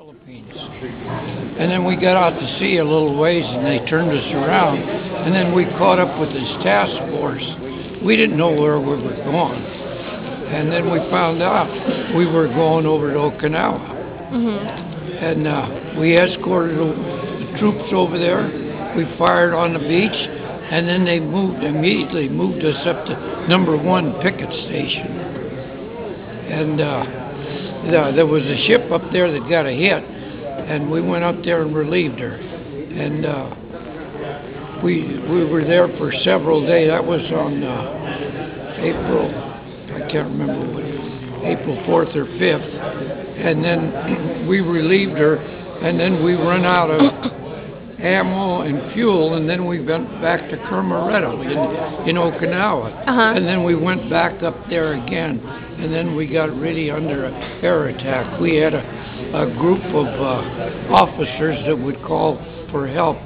Philippines. And then we got out to sea a little ways and they turned us around. And then we caught up with this task force. We didn't know where we were going. And then we found out we were going over to Okinawa. And we escorted the troops over there. We fired on the beach. And then they immediately moved us up to #1 picket station. And there was a ship up there that got a hit, and we went up there and relieved her. And we were there for several days. That was on April, I can't remember what, April 4th or 5th. And then we relieved her, and then we run out of ammo and fuel, and then we went back to Kermaretto in Okinawa. And then we went back up there again, and then we got really under air attack. We had a group of officers that would call for help,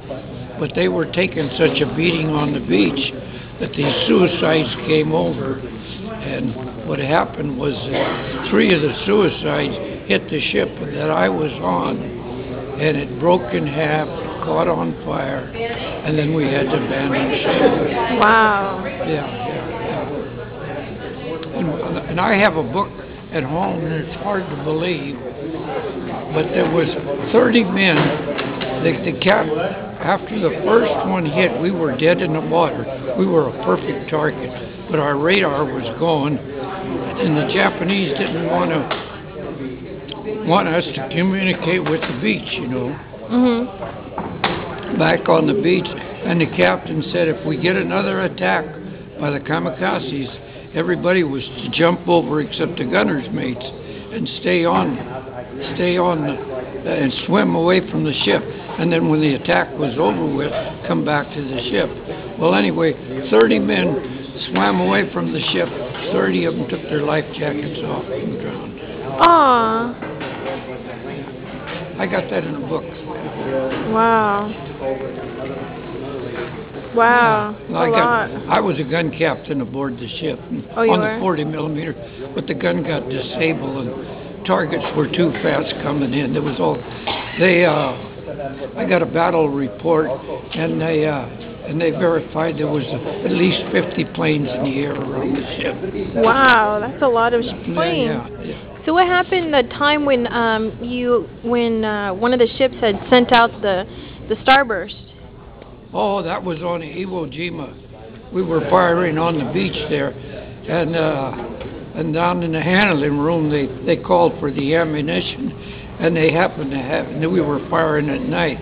but they were taking such a beating on the beach that these suicides came over. And what happened was 3 of the suicides hit the ship that I was on, and it broke in half, caught on fire, and then we had to abandon ship. Wow. Yeah. And I have a book at home, and it's hard to believe, but there was 30 men. After the first one hit, we were dead in the water. We were a perfect target, but our radar was going, and the Japanese didn't want us to communicate with the beach, you know. Back on the beach, and the captain said if we get another attack by the kamikazes, everybody was to jump over except the gunner's mates and stay on and swim away from the ship, and then when the attack was over with, come back to the ship. Well, anyway, 30 men swam away from the ship. 30 of them took their life jackets off and drowned. Aww. I got that in a book. Wow. Wow. I was a gun captain aboard the ship on the 40 millimeter, but the gun got disabled and targets were too fast coming in. There was I got a battle report, and they verified there was at least 50 planes in the air around the ship. Wow, that's a lot of planes. Yeah. So what happened the time when one of the ships had sent out the starburst? Oh, that was on Iwo Jima. We were firing on the beach there, and down in the handling room they called for the ammunition, and they happened to have. And we were firing at night,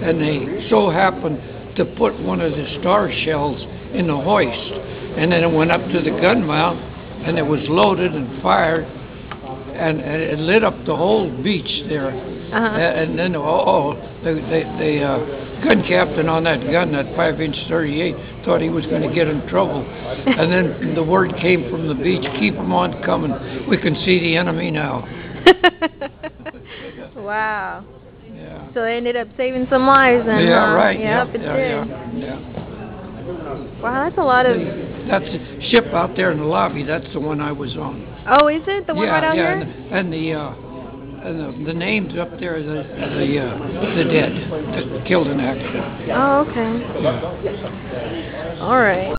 and they so happened to put one of the star shells in the hoist, and then it went up to the gun mount, and it was loaded and fired. And it lit up the whole beach there. And then, the gun captain on that gun, that 5-inch 38, thought he was going to get in trouble. And then the word came from the beach, keep them on coming. We can see the enemy now. Wow. Yeah. So they ended up saving some lives. And, right. Yep, it did. Yeah. Wow, that's a lot of... That's the ship out there in the lobby. That's the one I was on. Oh, is it? The one right out here? And the names up there are the dead that killed in action. Oh, okay. Yeah. All right.